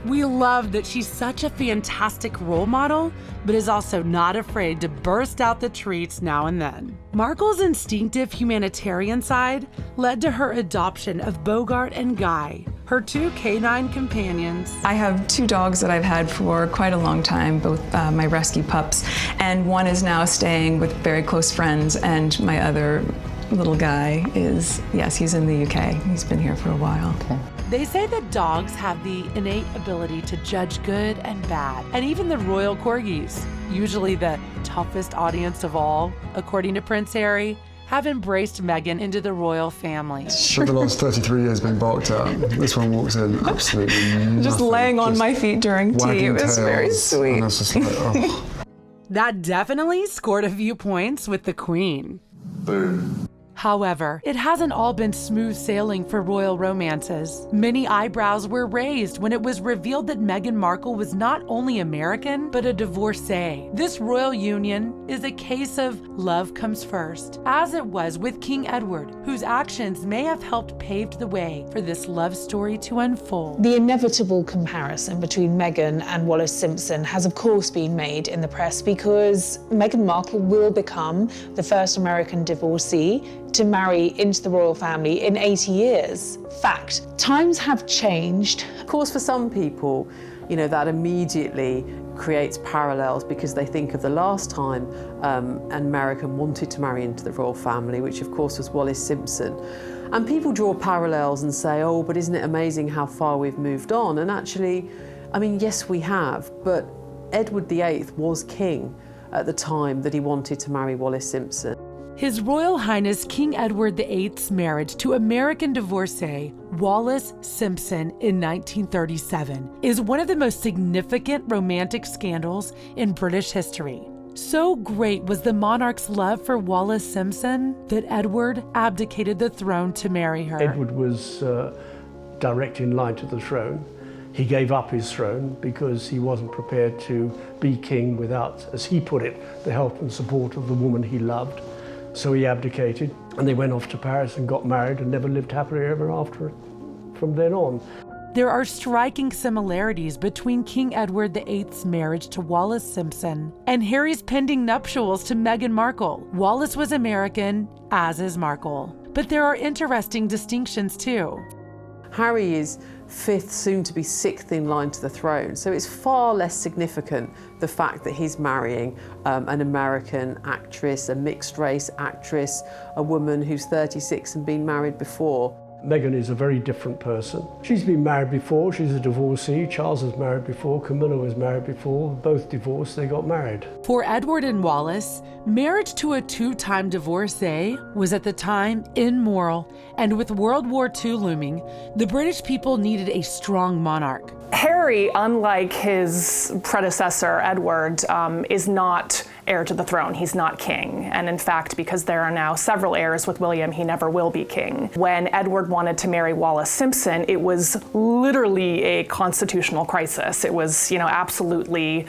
We love that she's such a fantastic role model, but is also not afraid to burst out the treats now and then. Markle's instinctive humanitarian side led to her adoption of Bogart and Guy, her two canine companions. I have two dogs that I've had for quite a long time, both my rescue pups, and one is now staying with very close friends, and my other little guy is, yes, he's in the UK. He's been here for a while. Okay. They say that dogs have the innate ability to judge good and bad, and even the royal corgis, usually the toughest audience of all, according to Prince Harry, have embraced Meghan into the royal family. For the last 33 years being barked at, this one walks in absolutely just nothing, laying on my feet during tea. It was very sweet. And it's just like, oh. That definitely scored a few points with the Queen. Boom. However, it hasn't all been smooth sailing for royal romances. Many eyebrows were raised when it was revealed that Meghan Markle was not only American, but a divorcee. This royal union is a case of love comes first, as it was with King Edward, whose actions may have helped pave the way for this love story to unfold. The inevitable comparison between Meghan and Wallis Simpson has of course been made in the press because Meghan Markle will become the first American divorcee to marry into the royal family in 80 years. Fact, times have changed. Of course, for some people, you know, that immediately creates parallels because they think of the last time an American wanted to marry into the royal family, which of course was Wallis Simpson. And people draw parallels and say, oh, but isn't it amazing how far we've moved on? And actually, I mean, yes, we have, but Edward VIII was king at the time that he wanted to marry Wallis Simpson. His Royal Highness King Edward VIII's marriage to American divorcee Wallis Simpson in 1937 is one of the most significant romantic scandals in British history. So great was the monarch's love for Wallis Simpson that Edward abdicated the throne to marry her. Edward was direct in line to the throne. He gave up his throne because he wasn't prepared to be king without, as he put it, the help and support of the woman he loved. So he abdicated, and they went off to Paris and got married and never lived happily ever after from then on. There are striking similarities between King Edward VIII's marriage to Wallis Simpson and Harry's pending nuptials to Meghan Markle. Wallis was American, as is Markle. But there are interesting distinctions too. Harry is fifth, soon to be sixth in line to the throne, so it's far less significant the fact that he's marrying an American actress, a mixed race actress, a woman who's 36 and been married before. Meghan is a very different person. She's been married before, she's a divorcee. Charles was married before, Camilla was married before, both divorced, they got married. For Edward and Wallis, marriage to a two-time divorcee was at the time immoral, and with World War II looming, the British people needed a strong monarch. Harry, unlike his predecessor, Edward, is not heir to the throne. He's not king. And in fact, because there are now several heirs with William, he never will be king. When Edward wanted to marry Wallis Simpson, it was literally a constitutional crisis. It was, absolutely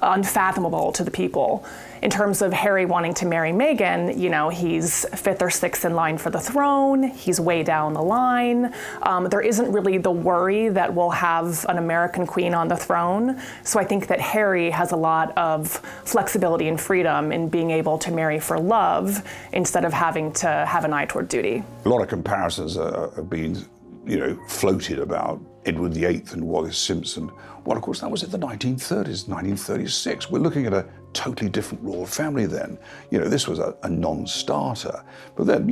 unfathomable to the people. In terms of Harry wanting to marry Meghan, he's 5th or 6th in line for the throne. He's way down the line. There isn't really the worry that we'll have an American queen on the throne. So I think that Harry has a lot of flexibility and freedom in being able to marry for love instead of having to have an eye toward duty. A lot of comparisons are being, floated about Edward VIII and Wallis Simpson. Well, of course, that was in the 1930s, 1936. We're looking at a totally different royal family then. This was a non-starter. But then,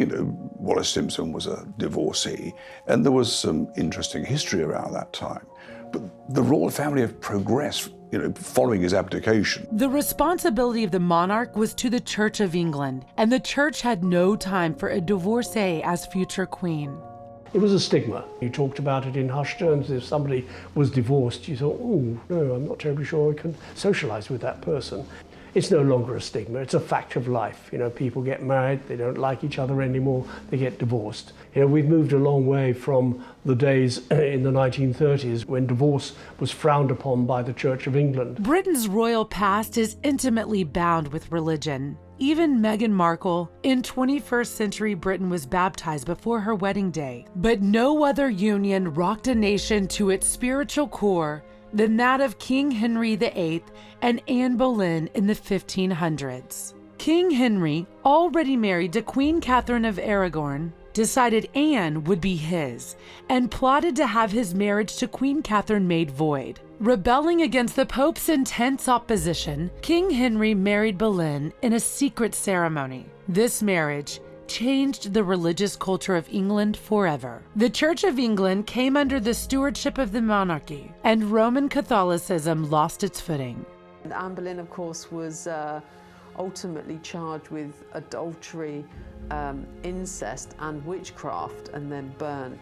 Wallis Simpson was a divorcee, and there was some interesting history around that time. But the royal family have progressed, following his abdication. The responsibility of the monarch was to the Church of England, and the church had no time for a divorcee as future queen. It was a stigma. You talked about it in hushed tones. If somebody was divorced, you thought, oh, no, I'm not terribly sure I can socialize with that person. It's no longer a stigma. It's a fact of life. People get married, they don't like each other anymore, they get divorced. We've moved a long way from the days in the 1930s when divorce was frowned upon by the Church of England. Britain's royal past is intimately bound with religion. Even Meghan Markle in 21st century Britain was baptized before her wedding day. But no other union rocked a nation to its spiritual core than that of King Henry VIII and Anne Boleyn in the 1500s. King Henry, already married to Queen Catherine of Aragon, decided Anne would be his and plotted to have his marriage to Queen Catherine made void. Rebelling against the Pope's intense opposition, King Henry married Boleyn in a secret ceremony. This marriage changed the religious culture of England forever. The Church of England came under the stewardship of the monarchy, and Roman Catholicism lost its footing. Anne Boleyn, of course, was ultimately charged with adultery, incest, and witchcraft, and then burnt.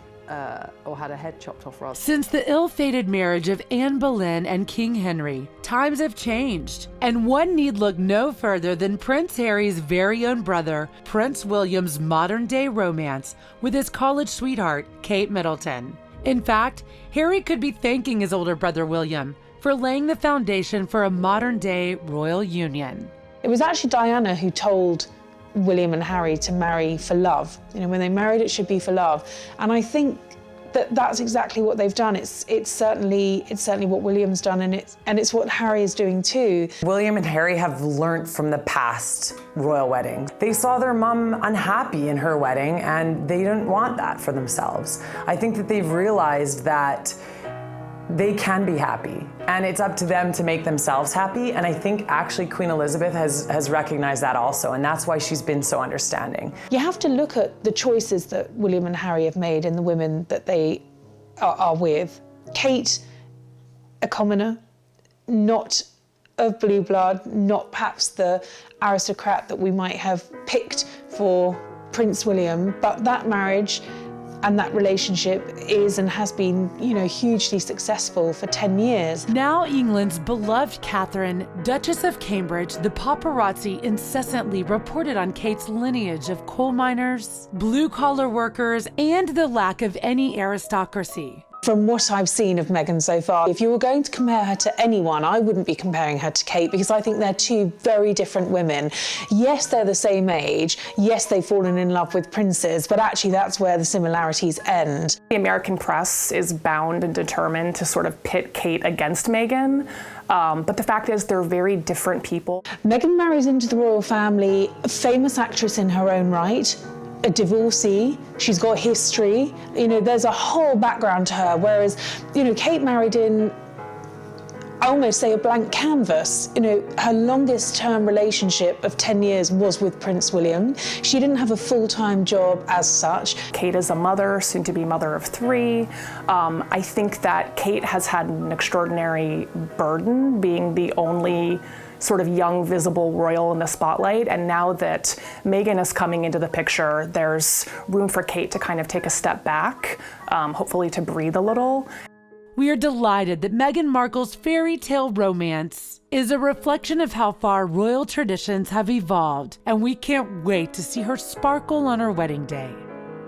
Or had a head chopped off, rather. Since the ill-fated marriage of Anne Boleyn and King Henry, times have changed, and one need look no further than Prince Harry's very own brother, Prince William's modern-day romance with his college sweetheart, Kate Middleton. In fact, Harry could be thanking his older brother William for laying the foundation for a modern-day royal union. It was actually Diana who told William and Harry to marry for love. When they married, it should be for love. And I think that that's exactly what they've done. It's certainly what William's done, and it's what Harry is doing too. William and Harry have learnt from the past royal weddings. They saw their mum unhappy in her wedding, and they didn't want that for themselves. I think that they've realized that they can be happy, and it's up to them to make themselves happy. And I think actually Queen Elizabeth has recognized that also, and that's why she's been so understanding. You have to look at the choices that William and Harry have made and the women that they are with. Kate, a commoner, not of blue blood, not perhaps the aristocrat that we might have picked for Prince William, but that marriage and that relationship is and has been, hugely successful for 10 years. Now England's beloved Catherine, Duchess of Cambridge, the paparazzi incessantly reported on Kate's lineage of coal miners, blue-collar workers, and the lack of any aristocracy. From what I've seen of Meghan so far, if you were going to compare her to anyone, I wouldn't be comparing her to Kate, because I think they're two very different women. Yes, they're the same age. Yes, they've fallen in love with princes, but actually that's where the similarities end. The American press is bound and determined to sort of pit Kate against Meghan. But the fact is, they're very different people. Meghan marries into the royal family, a famous actress in her own right, a divorcee, she's got history, there's a whole background to her, whereas, Kate married in, I almost say, a blank canvas. Her longest term relationship of 10 years was with Prince William. She didn't have a full-time job as such. Kate is a mother, soon to be mother of 3. I think that Kate has had an extraordinary burden being the only sort of young, visible royal in the spotlight. And now that Meghan is coming into the picture, there's room for Kate to kind of take a step back, hopefully to breathe a little. We are delighted that Meghan Markle's fairy tale romance is a reflection of how far royal traditions have evolved, and we can't wait to see her sparkle on her wedding day.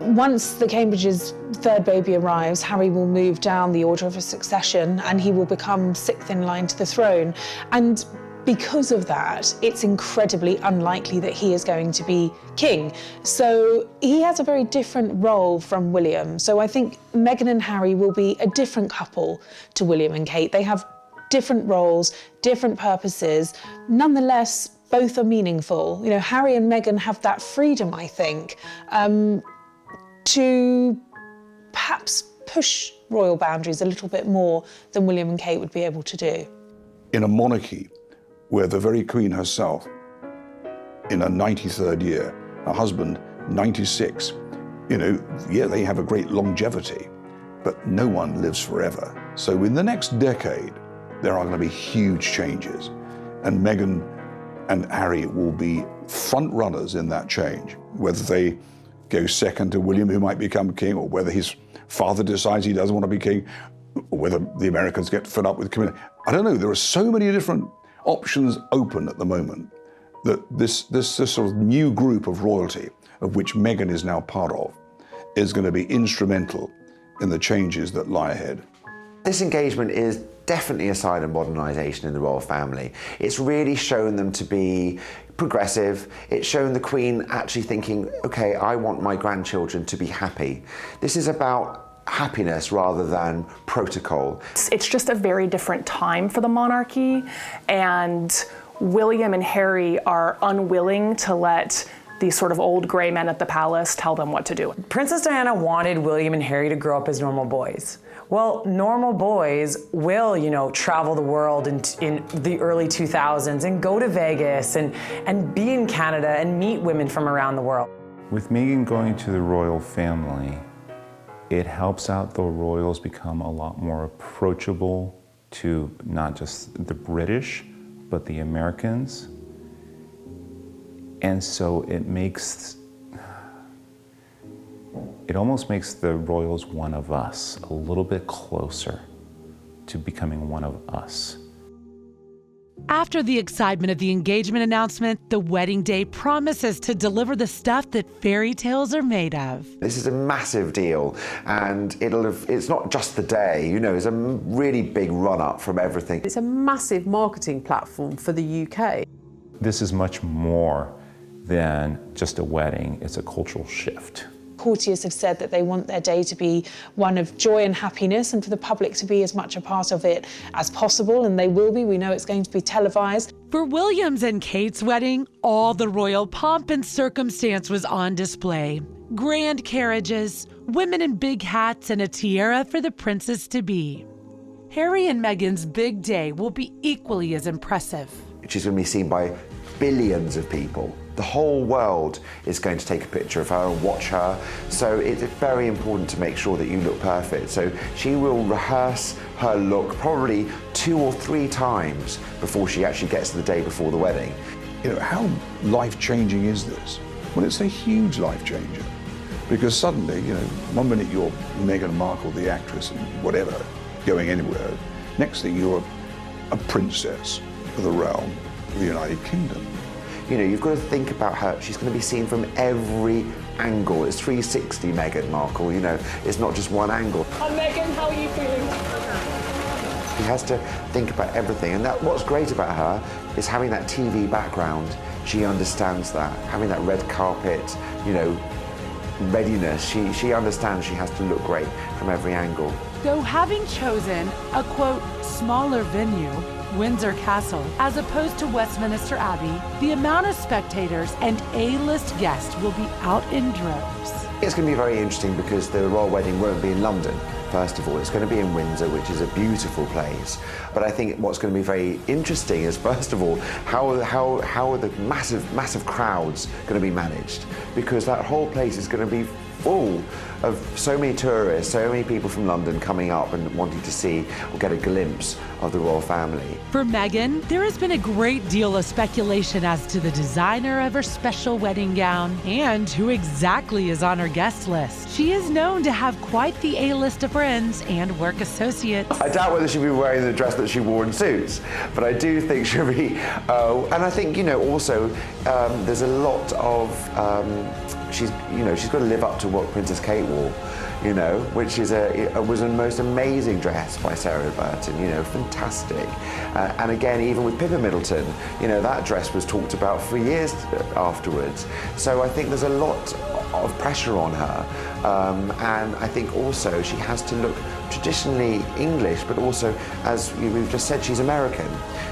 Once the Cambridge's third baby arrives, Harry will move down the order of succession and he will become 6th in line to the throne. And because of that, it's incredibly unlikely that he is going to be king. So he has a very different role from William. So I think Meghan and Harry will be a different couple to William and Kate. They have different roles, different purposes. Nonetheless, both are meaningful. You know, Harry and Meghan have that freedom, I think, to perhaps push royal boundaries a little bit more than William and Kate would be able to do. In a monarchy where the very Queen herself, in her 93rd year, her husband, 96, you know, yeah, they have a great longevity, but no one lives forever. So in the next decade, there are going to be huge changes, and Meghan and Harry will be front runners in that change, whether they go second to William, who might become king, or whether his father decides he doesn't want to be king, or whether the Americans get fed up with Camilla. I don't know. There are so many different options open at the moment that this sort of new group of royalty, of which Meghan is now part of, is going to be instrumental in the changes that lie ahead. This engagement is definitely a sign of modernisation in the royal family. It's really shown them to be progressive. It's shown the Queen actually thinking, okay, I want my grandchildren to be happy. This is about happiness rather than protocol. It's just a very different time for the monarchy, and William and Harry are unwilling to let these sort of old gray men at the palace tell them what to do. Princess Diana wanted William and Harry to grow up as normal boys. Well, normal boys will, you know, travel the world in the early 2000s and go to Vegas and be in Canada and meet women from around the world. With Meghan going to the royal family, it helps out the royals become a lot more approachable to not just the British, but the Americans. And so it almost makes the royals one of us, a little bit closer to becoming one of us. After the excitement of the engagement announcement, the wedding day promises to deliver the stuff that fairy tales are made of. This is a massive deal, and it's not just the day, you know, it's a really big run-up from everything. It's a massive marketing platform for the UK. This is much more than just a wedding, it's a cultural shift. Courtiers have said that they want their day to be one of joy and happiness, and for the public to be as much a part of it as possible, and they will be. We know it's going to be televised. For William's and Kate's wedding, all the royal pomp and circumstance was on display. Grand carriages, women in big hats, and a tiara for the princess-to-be. Harry and Meghan's big day will be equally as impressive. She's going to be seen by billions of people. The whole world is going to take a picture of her and watch her. So it's very important to make sure that you look perfect. So she will rehearse her look probably 2 or 3 times before she actually gets to the day before the wedding. You know, how life-changing is this? Well, it's a huge life changer. Because suddenly, you know, one minute you're Meghan Markle, the actress, and whatever, going anywhere. Next thing you're a princess of the realm of the United Kingdom. You know, you've got to think about her. She's going to be seen from every angle. It's 360 Meghan Markle, you know. It's not just one angle. Meghan, how are you feeling? She has to think about everything. And what's great about her is having that TV background. She understands that. Having that red carpet, you know, readiness. She understands she has to look great from every angle. Though having chosen a, quote, smaller venue, Windsor Castle, as opposed to Westminster Abbey, the amount of spectators and A-list guests will be out in droves. It's going to be very interesting because the royal wedding won't be in London. First of all, it's going to be in Windsor, which is a beautiful place. But I think what's going to be very interesting is, first of all, how are the massive crowds going to be managed? Because that whole place is going to be full of so many tourists, so many people from London coming up and wanting to see or get a glimpse of the royal family. For Meghan, there has been a great deal of speculation as to the designer of her special wedding gown and who exactly is on her guest list. She is known to have quite the A-list of friends and work associates. I doubt whether she'll be wearing the dress that she wore in Suits, but I do think she'll be, and I think, also there's a lot of, she's got to live up to what Princess Kate wore, which is was a most amazing dress by Sarah Burton, fantastic. And again, even with Pippa Middleton, that dress was talked about for years afterwards. So I think there's a lot of pressure on her. And I think also she has to look traditionally English, but also, as we've just said, she's American.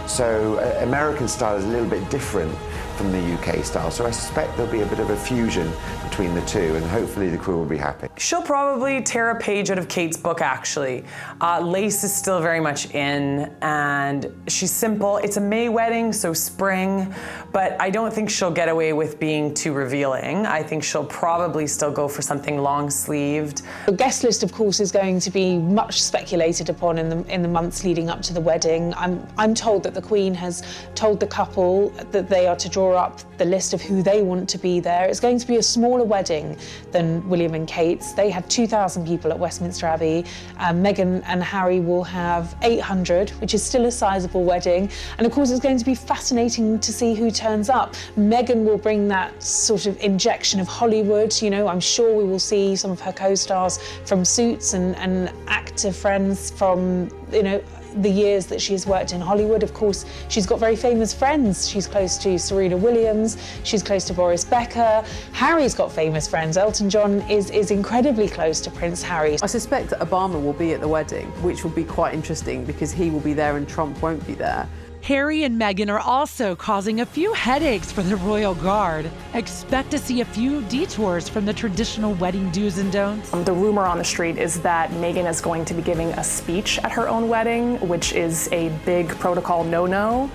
So American style is a little bit different from the UK style. So I suspect there'll be a bit of a fusion between the two, and hopefully the crew will be happy. She'll probably tear a page out of Kate's book, actually. Lace is still very much in, and she's simple. It's a May wedding, so spring, but I don't think she'll get away with being too revealing. I think she'll probably still go for something long-sleeved. The guest list, of course, is going to be much speculated upon in the months leading up to the wedding. I'm told that the Queen has told the couple that they are to draw up the list of who they want to be there. It's going to be a smaller wedding than William and Kate's. They had 2,000 people at Westminster Abbey. Meghan and Harry will have 800, which is still a sizable wedding. And of course, it's going to be fascinating to see who turns up. Meghan will bring that sort of injection of Hollywood. I'm sure we will see some of her co-stars from Suits and actor friends from, the years that she's worked in Hollywood. Of course, she's got very famous friends. She's close to Serena Williams, she's close to Boris Becker. Harry's got famous friends. Elton John is incredibly close to Prince Harry. I suspect that Obama will be at the wedding, which will be quite interesting because he will be there and Trump won't be there. Harry and Meghan are also causing a few headaches for the royal guard. Expect to see a few detours from the traditional wedding do's and don'ts. The rumor on the street is that Meghan is going to be giving a speech at her own wedding, which is a big protocol no-no.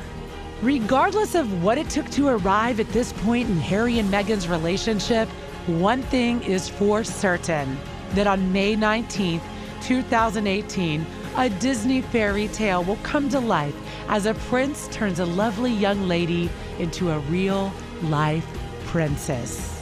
Regardless of what it took to arrive at this point in Harry and Meghan's relationship, one thing is for certain, that on May 19th, 2018, a Disney fairy tale will come to life as a prince turns a lovely young lady into a real-life princess.